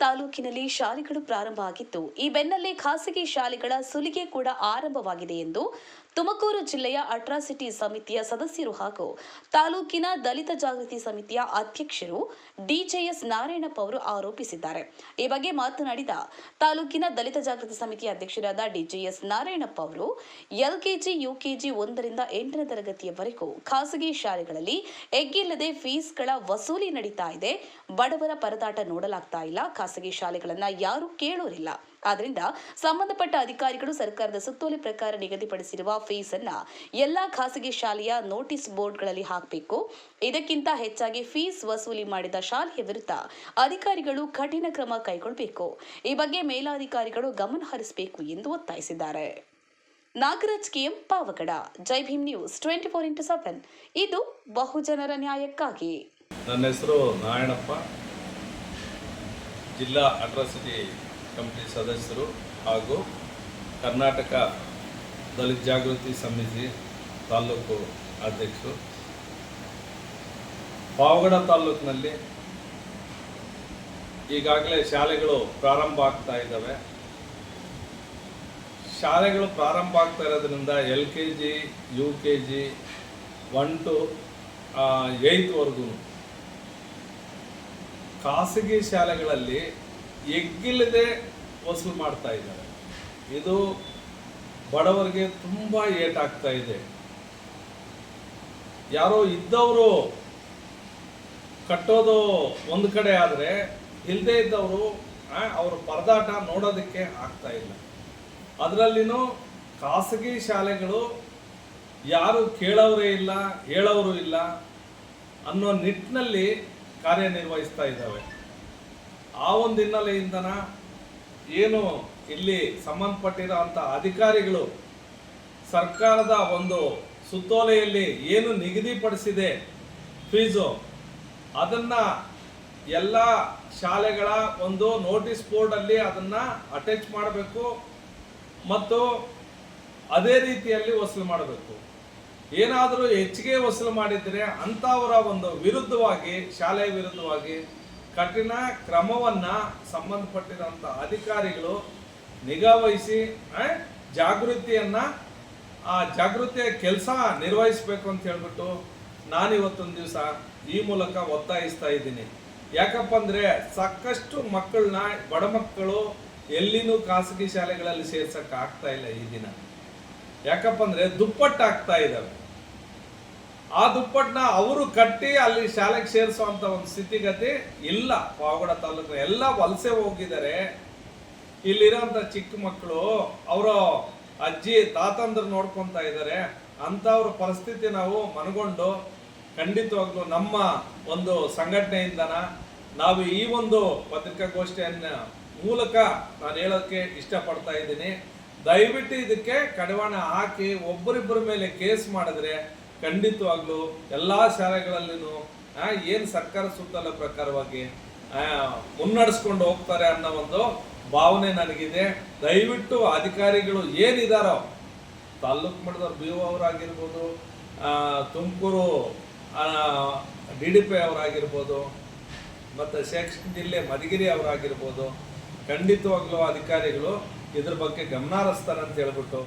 ತಾಲೂಕಿನಲ್ಲಿ ಶಾಲೆಗಳು ಪ್ರಾರಂಭ ಆಗಿದ್ದು, ಈ ಬೆನ್ನಲ್ಲೇ ಖಾಸಗಿ ಶಾಲೆಗಳ ಸುಲಿಗೆ ಕೂಡ ಆರಂಭವಾಗಿದೆ ಎಂದು ತುಮಕೂರು ಜಿಲ್ಲೆಯ ಅಟ್ರಾಸಿಟಿ ಸಮಿತಿಯ ಸದಸ್ಯರು ಹಾಗೂ ತಾಲೂಕಿನ ದಲಿತ ಜಾಗೃತಿ ಸಮಿತಿಯ ಅಧ್ಯಕ್ಷರು ಡಿಜೆಎಸ್ ನಾರಾಯಣಪ್ಪ ಅವರು ಆರೋಪಿಸಿದ್ದಾರೆ. ಈ ಬಗ್ಗೆ ಮಾತನಾಡಿದ ತಾಲೂಕಿನ ದಲಿತ ಜಾಗೃತಿ ಸಮಿತಿಯ ಅಧ್ಯಕ್ಷರಾದ ಡಿಜೆಎಸ್ ನಾರಾಯಣಪ್ಪ ಅವರು, ಎಲ್ಕೆಜಿ, ಯುಕೆಜಿ 1ರಿಂದ 8ನೇ ತರಗತಿಯವರೆಗೂ ಖಾಸಗಿ ಶಾಲೆಗಳಲ್ಲಿ ಎಗ್ಗಿಲ್ಲದೆ ಫೀಸ್ಗಳ ವಸೂಲಿ ನಡೀತಾ ಇದೆ. ಬಡವರ ಪರದಾಟ ನೋಡಲಾಗ್ತಾ ಇಲ್ಲ. ಖಾಸಗಿ ಶಾಲೆಗಳನ್ನ ಯಾರು ಕೇಳೋರಿಲ್ಲ. ಆದ್ದರಿಂದ ಸಂಬಂಧಪಟ್ಟ ಅಧಿಕಾರಿಗಳು ಸರ್ಕಾರದ ಸುತ್ತೋಲೆ ಪ್ರಕಾರ ನಿಗದಿಪಡಿಸಿರುವ ಫೀಸ್ ಅನ್ನ ಎಲ್ಲಾ ಖಾಸಗಿ ಶಾಲೆಯ ನೋಟಿಸ್ ಬೋರ್ಡ್ಗಳಲ್ಲಿ ಹಾಕಬೇಕು. ಇದಕ್ಕಿಂತ ಹೆಚ್ಚಾಗಿ ಫೀಸ್ ವಸೂಲಿ ಮಾಡಿದ ಶಾಲೆಯ ವಿರುದ್ಧ ಅಧಿಕಾರಿಗಳು ಕಠಿಣ ಕ್ರಮ ಕೈಗೊಳ್ಳಬೇಕು. ಈ ಬಗ್ಗೆ ಮೇಲಾಧಿಕಾರಿಗಳು ಗಮನ ಹರಿಸಬೇಕು ಎಂದು ಒತ್ತಾಯಿಸಿದ್ದಾರೆ. ನಾಗರಾಜ್ ಕೆಎಂ, ಪಾವಗಡ. ಜೈ ಭೀಮ್ ನ್ಯೂಸ್ 24x7. ಇದು ಬಹುಜನರ ನ್ಯಾಯಕ್ಕಾಗಿ. ನನ್ನ ಹೆಸರು ನಾರಾಯಣಪ್ಪ, ಜಿಲ್ಲಾ ಅಟ್ರಾಸಿಟಿ ಕಮಿಟಿ ಸದಸ್ಯರು ಹಾಗೂ ಕರ್ನಾಟಕ ದಲಿತ ಜಾಗೃತಿ ಸಮಿತಿ ತಾಲೂಕು ಅಧ್ಯಕ್ಷರು. ಪಾವಗಡ ತಾಲೂಕಿನಲ್ಲಿ ಈಗಾಗಲೇ ಶಾಲೆಗಳು ಪ್ರಾರಂಭ ಆಗ್ತಾ ಇದ್ದಾವೆ. ಶಾಲೆಗಳು ಪ್ರಾರಂಭ ಆಗ್ತಾ ಇರೋದ್ರಿಂದ LKG, UKG 1 to 8ವರೆಗೂ ಖಾಸಗಿ ಶಾಲೆಗಳಲ್ಲಿ ಎಗ್ಗಿಲ್ಲದೆ ವಸೂಲು ಮಾಡ್ತಾ ಇದ್ದಾರೆ. ಇದು ಬಡವರಿಗೆ ತುಂಬ ಏಟಾಗ್ತಾ ಇದೆ. ಯಾರೋ ಇದ್ದವರು ಕಟ್ಟೋದು ಒಂದು ಕಡೆ ಆದರೆ ಇಲ್ಲದೆ ಇದ್ದವರು ಅವ್ರ ಪರದಾಟ ನೋಡೋದಕ್ಕೆ ಆಗ್ತಾ ಇಲ್ಲ. ಅದರಲ್ಲಿನೂ ಖಾಸಗಿ ಶಾಲೆಗಳು ಯಾರು ಕೇಳೋರೇ ಇಲ್ಲ, ಹೇಳೋರು ಇಲ್ಲ ಅನ್ನೋ ನಿಟ್ಟಿನಲ್ಲಿ ಕಾರ್ಯನಿರ್ವಹಿಸ್ತಾ ಇದ್ದಾವೆ. ಆ ಒಂದು ಹಿನ್ನೆಲೆಯಿಂದನ ಏನು ಇಲ್ಲಿ ಸಂಬಂಧಪಟ್ಟಿರೋ ಅಂಥ ಅಧಿಕಾರಿಗಳು ಸರ್ಕಾರದ ಒಂದು ಸುತ್ತೋಲೆಯಲ್ಲಿ ಏನು ನಿಗದಿಪಡಿಸಿದೆ ಫೀಸು, ಅದನ್ನು ಎಲ್ಲ ಶಾಲೆಗಳ ಒಂದು ನೋಟಿಸ್ ಬೋರ್ಡಲ್ಲಿ ಅದನ್ನು ಅಟ್ಯಾಚ್ ಮಾಡಬೇಕು ಮತ್ತು ಅದೇ ರೀತಿಯಲ್ಲಿ ವಸೂಲು ಮಾಡಬೇಕು. ಏನಾದರೂ ಹೆಚ್ಚಿಗೆ ವಸೂಲು ಮಾಡಿದರೆ ಅಂಥವರ ಒಂದು ವಿರುದ್ಧವಾಗಿ, ಶಾಲೆಯ ವಿರುದ್ಧವಾಗಿ ಕಠಿಣ ಕ್ರಮವನ್ನು ಸಂಬಂಧಪಟ್ಟಿರೋಂಥ ಅಧಿಕಾರಿಗಳು ನಿಗಾವಹಿಸಿ ಜಾಗೃತಿಯ ಕೆಲಸ ನಿರ್ವಹಿಸಬೇಕು ಅಂತ ಹೇಳ್ಬಿಟ್ಟು ನಾನಿವತ್ತೊಂದು ದಿವಸ ಈ ಮೂಲಕ ಒತ್ತಾಯಿಸ್ತಾ ಇದ್ದೀನಿ. ಯಾಕಪ್ಪ ಅಂದರೆ ಸಾಕಷ್ಟು ಮಕ್ಕಳನ್ನ, ಬಡ ಮಕ್ಕಳು ಎಲ್ಲಿನೂ ಖಾಸಗಿ ಶಾಲೆಗಳಲ್ಲಿ ಸೇರ್ಸಕ್ಕೆ ಆಗ್ತಾ ಇಲ್ಲ ಈ ದಿನ. ಯಾಕಪ್ಪ ಅಂದರೆ ದುಪ್ಪಟ್ಟಾಗ್ತಾ ಇದ್ದಾವೆ. ಆ ದುಪ್ಪಟ್ಟನ್ನ ಅವರು ಕಟ್ಟಿ ಅಲ್ಲಿ ಶಾಲೆಗೆ ಸೇರಿಸುವಂತ ಒಂದು ಸ್ಥಿತಿಗತಿ ಇಲ್ಲ. ಪಾವಗಡ ತಾಲೂಕಿನ ಎಲ್ಲ ವಲಸೆ ಹೋಗಿದ್ದಾರೆ. ಇಲ್ಲಿರೋಂಥ ಚಿಕ್ಕ ಮಕ್ಕಳು ಅವರ ಅಜ್ಜಿ ತಾತಂದ್ರು ನೋಡ್ಕೊತಾ ಇದ್ದಾರೆ. ಅಂಥವ್ರ ಪರಿಸ್ಥಿತಿ ನಾವು ಮನಗೊಂಡು ಖಂಡಿತವಾಗ್ಲೂ ನಮ್ಮ ಒಂದು ಸಂಘಟನೆಯಿಂದನ ನಾವು ಈ ಒಂದು ಪತ್ರಿಕಾಗೋಷ್ಠಿಯನ್ನ ಮೂಲಕ ನಾನು ಹೇಳೋಕ್ಕೆ ಇಷ್ಟಪಡ್ತಾ ಇದ್ದೀನಿ. ದಯವಿಟ್ಟು ಇದಕ್ಕೆ ಕಡಿವಾಣ ಹಾಕಿ ಒಬ್ಬರಿಬ್ಬರ ಮೇಲೆ ಕೇಸ್ ಮಾಡಿದ್ರೆ ಖಂಡಿತವಾಗ್ಲೂ ಎಲ್ಲ ಶಾಲೆಗಳಲ್ಲಿನೂ ಏನು ಸರ್ಕಾರ ಸುತ್ತೋಲೆ ಪ್ರಕಾರವಾಗಿ ಮುನ್ನಡೆಸ್ಕೊಂಡು ಹೋಗ್ತಾರೆ ಅನ್ನೋ ಒಂದು ಭಾವನೆ ನನಗಿದೆ. ದಯವಿಟ್ಟು ಅಧಿಕಾರಿಗಳು ಏನಿದಾರೋ, ತಾಲ್ಲೂಕು ಮಟ್ಟದವ್ರು BO ಅವರಾಗಿರ್ಬೋದು, ತುಮಕೂರು DDP ಅವರಾಗಿರ್ಬೋದು, ಮತ್ತು ಶೈಕ್ಷಣಿಕ ಜಿಲ್ಲೆ ಮಧುಗಿರಿ ಅವರಾಗಿರ್ಬೋದು, ಖಂಡಿತವಾಗ್ಲೂ ಅಧಿಕಾರಿಗಳು ಇದ್ರ ಬಗ್ಗೆ ಗಮನ ಹರಿಸ್ತಾರೆ ಅಂತ ಹೇಳ್ಬಿಟ್ಟು